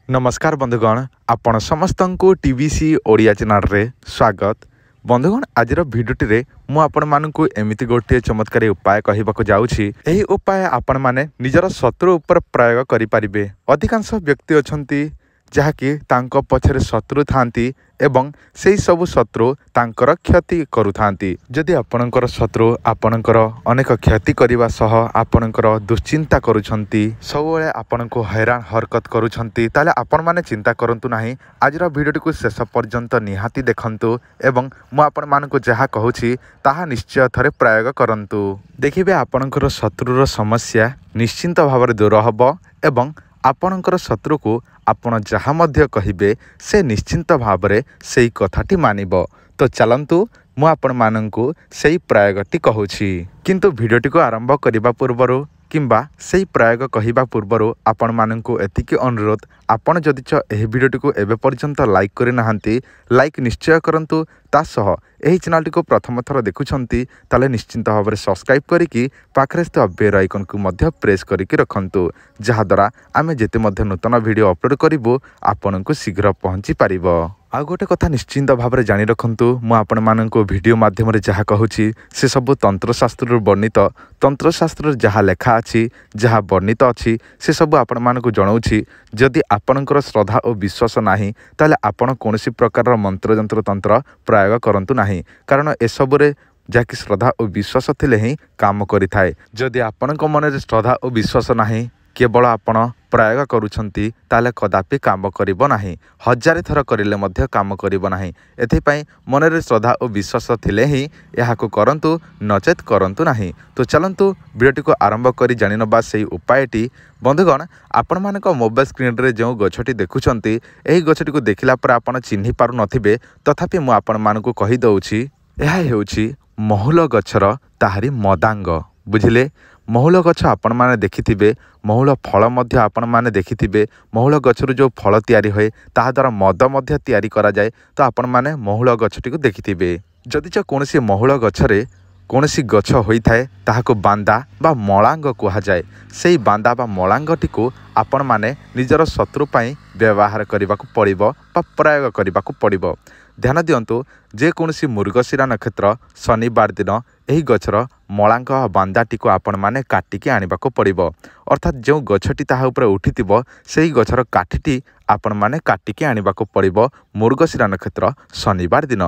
नमस्कार बंधुगण आपण समस्त को टीवीसी ओडिया चैनल रे स्वागत। बंधुगण आज भिडियोटी रे मु आपण मानकु एमिति गोटे चमत्कारी उपाय कहबाक जाउछि। एही उपाय आपण माने निजर शत्रु उपर प्रयोग करि परिबे। अधिकांश व्यक्ति अछंती जहाँकि तांको पछरे शत्रु थांती एवं सेही सब शत्रु तांकर क्षति करुथांती। जदि आपणकर शत्रु आपणकर अनेक क्षति करिवा सह आपणकर दुश्चिंता करुछंती, सबले आपणको हैरान हरकत करुछंती, ताले आपण माने चिंता करंतु नाही। आजर भिडियोटी को शेष पर्यंत निहाती देखंतु एवं मु आपण मानकु जहा कहूछि ताहा निश्चय थरे प्रयोग करंतु। देखिबे आपणकर शत्रुर समस्या निश्चिंत भाବରେ दूर हबो एवं आपणकर शत्रु को आपण जहाँ मध्य कहिबे से निश्चिंत भावरे सेई कथाटी मानिबो। तो चलंतु मु आपण मानंकु सेई प्रयोगटी कहूछि। किंतु भिडियोटी को आरंभ करिबा पूर्वरु किंबा सेई प्रयोग कहिबा पूर्वरु आपण मानंकु एतिकी अनुरोध, आपण जदि एही भिडियोटी को एबे पर्यंत लाइक करि नाहंती लाइक निश्चय करंतु। तासह एही चैनलटी को प्रथम थर देखुछंती ताले निश्चिंत भावरे सब्सक्राइब करिकी पाखरे स्थित बेल आइकन को मध्य प्रेस करिकी रखंतु, जहा द्वारा आमे जेते मध्य नूतन वीडियो अपलोड करिवो आपनकु शीघ्र पहुंची पारिबो। आ गोटे कथा निश्चिंत भावरे जानि रखंतु, मु आपण माननको वीडियो माध्यम रे जहा कहूछि से सब तंत्रशास्त्र वर्णित, तंत्रशास्त्र जहा लेखा अछि जहा वर्णित अछि से सब आपण माननको जणाउछि। जदि आपणकर श्रद्धा और विश्वास नाही ताले आपण कोनोसी प्रकार मंत्र जंत्र तंत्र प्रयोग करंतु नाही, कारण एसबुरे जहाँकि श्रद्धा और विश्वास थिले ही काम करि थाए। जदि आपणक मन श्रद्धा और विश्वास नाही, केवल आपण प्रयोग करुछंती ताले कदापि काम करिबो नाही, हजार थर करिले मध्य काम करिबो नाही। एथिपाई मनरे श्रद्धा और विश्वास थिले ही याहाको करंतु, नचेत करंतु नाही। तो चलंतु वीडियोटी को आरंभ करी जानि नबा सेही उपायटी। बंधुगण आपण मानक मोबाइल स्क्रीन रे जो गछटी देखुछंती एही गछटी को देखिला पर आपण चिन्हि पारु नथिबे, तथापि मु आपण मानकु कहि दउछि एहा हेउछि महुल गछर ताहारी मदांग। बुझिले, महुल गछ आपण माने देखिथिबे, महुल फल मध्य आपण माने देखिथिबे। महुल गछरु जो फल तयारी होए ताहा द्वारा मद मध्य तयारी करा जाए, तो आपण माने महुल गछटी को देखिथिबे। जदि कोनोसी महुल गछरे कोनोसी गछ होई थाए ताहाको बांदा बा मलांग कुहा जाए। सेही बांदा बा मलांगटी को आपण माने निजर शत्रु पाई व्यवहार करिबाकु पड़िबो बा प्रयोग करिबाकु पड़िबो। ध्यान दियंतु, जे कोनोसी मृगशिरा नक्षत्र शनिवार दिन एही गछर मलांग बांदाटी को आपण माने काटिकी आनिबाकु पड़िबो। अर्थात जो गछटी ताहा ऊपर उठिथिबो सेही गछर काठीटी आपण माने काटिकी आनिबाकु पड़िबो मृगशिरा नक्षत्र शनिवार दिन।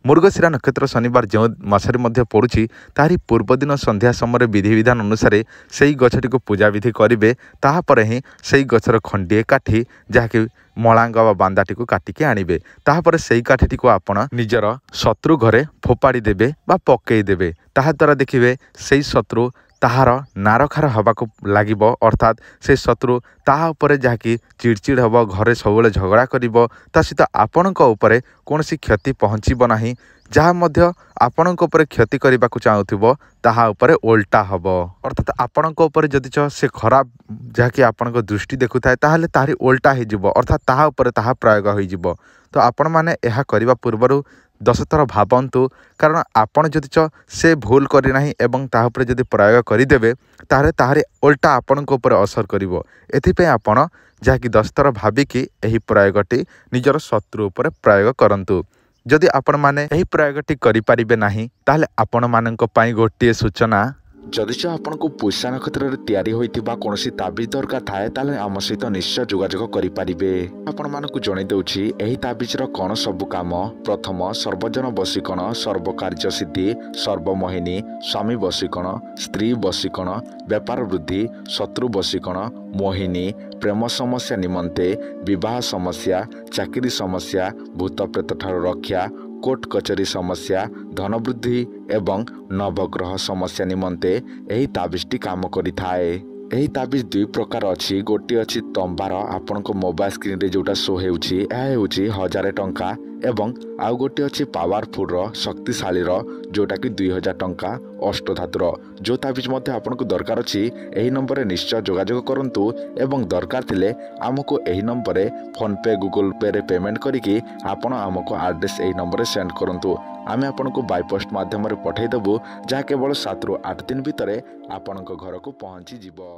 मृगशिरा नक्षत्र शनिवार जो मासरे मध्य पड़ुछि तारी पूर्व दिन संध्या समय विधि विधान अनुसार सेही गछटी को पूजा विधि करिवे। ताहा परे ही सेही गछर खंडिए काठी जहाँकि मलांग बा बांदाटी को काटिकी आनिबे। ताहा परे सेही काठीटी को आपण निजर शत्रु घरे फोपाड़ी देबे बा पकेई देबे। ताहा द्वारा देखिबे सेही शत्रु ताहार नारखार हबाको लागिबो। अर्थात से शत्रु ताहा उपरे जहाँकि चिड़चिड़ हबो, घरे सबले झगड़ा करिबो, ता सहित आपणक उपरे कोनोसी क्षति पहुँचीबो नाही। जहाँ मध्य आपणक उपरे क्षति करिबाकु चाहुथिबो ताहा उपरे उल्टा हबो। अर्थात आपणक उपरे जदि से खराब जहाँकि आपणक दृष्टि देखुथाए ताहले ताहारी उल्टा हो जिवो, अर्थात ताहा उपरे ताहा प्रयोग हो जिवो। तो आपण माने एहा करिबा पूर्वरु 10 थर भाबंतु, कारण आपण जदि से भूल करि नाही एवं ताहा उपरे जदि प्रयोग करिदेबे ताहले ताहारी उल्टा आपणक उपरे असर करिवो। एथिपे आपण जहाँकि 10 थर भाबिकी एही प्रयोगटी निजर शत्रु उपरे प्रयोग करंतु। जदि आपण माने एही प्रयोगटी करि परिबे नाही ताहले आपण मानक पई गोटिए सूचना, जदि आपण को पुष्य नक्षत्र रे तयारी होइतिबा कोनोसी ताबिज दरकार थाए ताले आम सहित निश्चय जोगाजोग करि परिबे। आपण मानकु जणै दउछि एही ताबिजर कोन सब काम। प्रथम सर्वजन वशीकरण, सर्व कार्य सिद्धि, सर्वमोहिनी, स्वामी वशीकरण, स्त्री वशीकरण, व्यापार वृद्धि, शत्रु वशीकरण, मोहिनी, प्रेम समस्या निमंते, विवाह समस्या, चाकरी समस्या, भूत प्रेत ठार रक्षा, कोर्ट कचेरी समस्या, धन वृद्धि एवं नवग्रह समस्या निमंते एही ताबिजटी काम करि थाए। एही ताबिज दुई प्रकार अछि। गोटी अछि तंबार, आपण को मोबाइल स्क्रीन रे जोटा शो हेउछि एहा हेउछि 1000 टंका, एवं आउ गोटी अछि पावरफुल शक्तिशाली जोटा कि 2000 टंका अष्टधातुर। जो ताबिज मध्य आपण को दरकार अछि एही नंबर रे निश्चय जोगाजोग करंतु, एवं दरकार थिले आमको एही नंबर रे फोन पे गूगल पे रे पेमेंट करिकि आपण आमको एड्रेस एही नंबर रे सेंड करंतु। आमे आपण को बाय पोस्ट माध्यम रे पठै देबु, जहा केवल 7 ରୁ 8 दिन भितर आपण घर को पहुंची जिवो।